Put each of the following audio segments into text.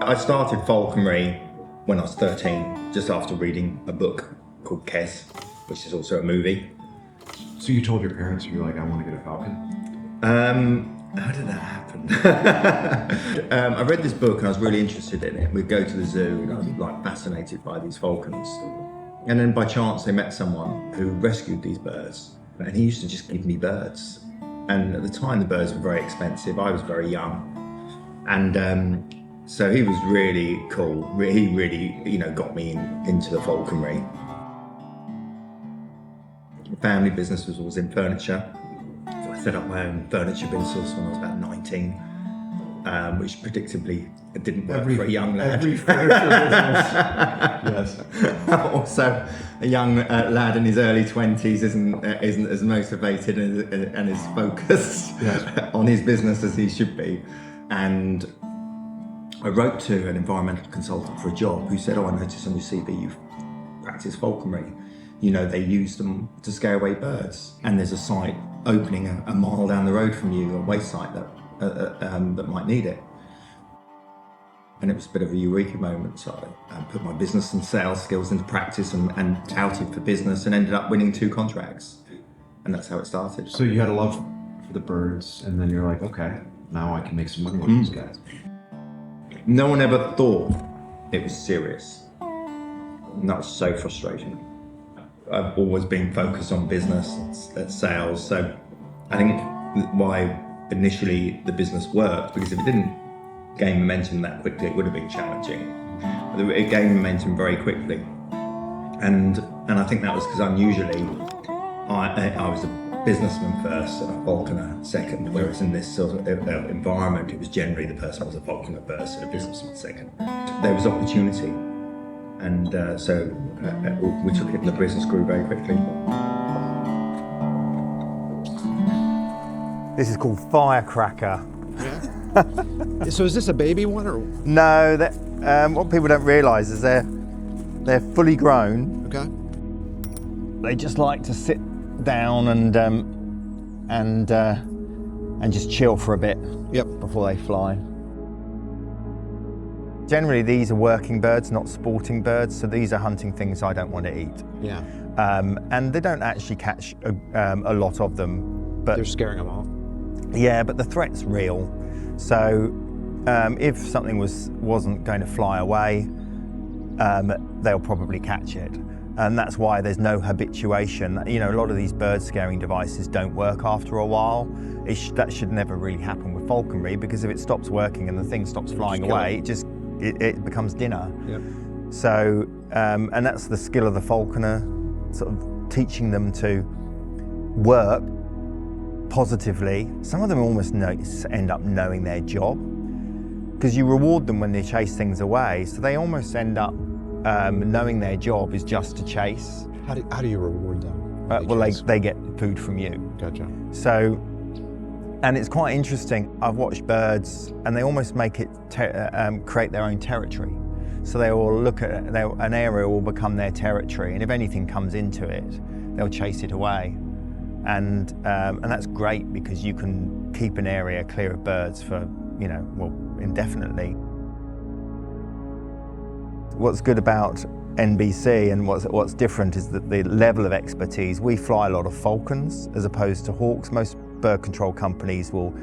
I started falconry when I was 13, just after reading a book called Pest, which is also a movie. So you told your parents, you were like, I want to get a falcon? How did that happen? I read this book and I was really interested in it. We'd go to the zoo and I was like fascinated by these falcons. And then by chance they met someone who rescued these birds, and he used to just give me birds. And at the time the birds were very expensive. I was very young. And so he was really cool. He really, got me into the falconry. Family business was always in furniture. So I set up my own furniture business when I was about 19, which predictably didn't work for a young lad. Every furniture business. Yes. Also, a young lad in his early 20s isn't as motivated and as focused on his business as he should be. And I wrote to an environmental consultant for a job who said, I noticed on your CV you've practiced falconry. They use them to scare away birds. And there's a site opening a mile down the road from you, a waste site that might need it. And it was a bit of a eureka moment. So I put my business and sales skills into practice and touted for business and ended up winning 2 contracts. And that's how it started. So you had a love for the birds, and then you're like, okay, now I can make some money with these guys. No one ever thought it was serious. And that was so frustrating. I've always been focused on business, sales. So I think why initially the business worked, because if it didn't gain momentum that quickly, it would have been challenging. It gained momentum very quickly. And I think that was because unusually I was a businessman first and a falconer second, whereas in this sort of environment, it was generally the person was a falconer first and a businessman second. There was opportunity. And so we took it and the business grew very quickly. This is called Firecracker. Yeah. So is this a baby one or? No, what people don't realise is they're fully grown. Okay. They just like to sit down and just chill for a bit. Yep. Before they fly. Generally, these are working birds, not sporting birds, so these are hunting things I don't want to eat. Yeah. And they don't actually catch a lot of them, but they're scaring them off. Yeah, but the threat's real. So if something wasn't going to fly away, they'll probably catch it. And that's why there's no habituation. A lot of these bird scaring devices don't work after a while. That should never really happen with falconry, because if it stops working and the thing stops flying away, it becomes dinner. Yep. So, and that's the skill of the falconer, sort of teaching them to work positively. Some of them almost end up knowing their job, because you reward them when they chase things away, so they almost end up knowing their job is just to chase. How do you reward them? They get food from you. Gotcha. So, and it's quite interesting. I've watched birds, and they almost make it create their own territory. So they will look at an area will become their territory, and if anything comes into it, they'll chase it away. And that's great, because you can keep an area clear of birds for indefinitely. What's good about NBC and what's different is that the level of expertise. We fly a lot of falcons as opposed to hawks. Most bird control companies will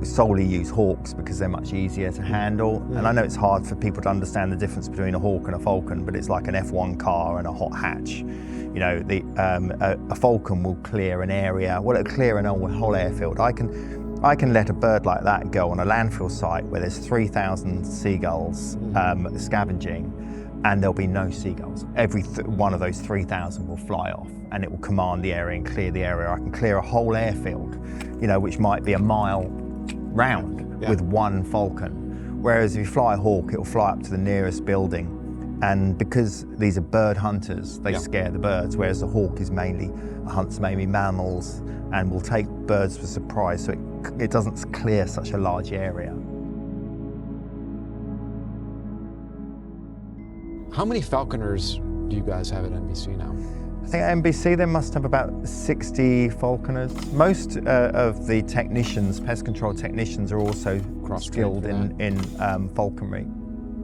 solely use hawks because they're much easier to handle. And I know it's hard for people to understand the difference between a hawk and a falcon, but it's like an F1 car and a hot hatch. A falcon will clear an area. Well, it'll clear a whole airfield. I can let a bird like that go on a landfill site where there's 3,000 seagulls scavenging, and there'll be no seagulls. Every one of those 3,000 will fly off, and it will command the area and clear the area. I can clear a whole airfield, which might be a mile round with one falcon. Whereas if you fly a hawk, it'll fly up to the nearest building. And because these are bird hunters, they scare the birds, whereas the hawk hunts mainly mammals and will take birds for surprise, so it doesn't clear such a large area. How many falconers do you guys have at NBC now? I think at NBC there must have about 60 falconers. Most of the technicians, pest control technicians, are also skilled in falconry.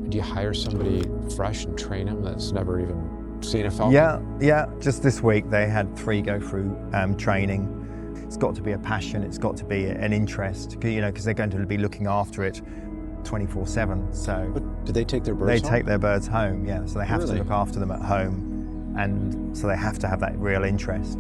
Do you hire somebody fresh and train them that's never even seen a falcon? Yeah. Just this week they had 3 go through training. It's got to be a passion. It's got to be an interest. You know, because they're going to be looking after it 24/7. So. But do they take their birds They home? take their birds home. Yeah. So they have Really? to look after them at home, and so they have to have that real interest.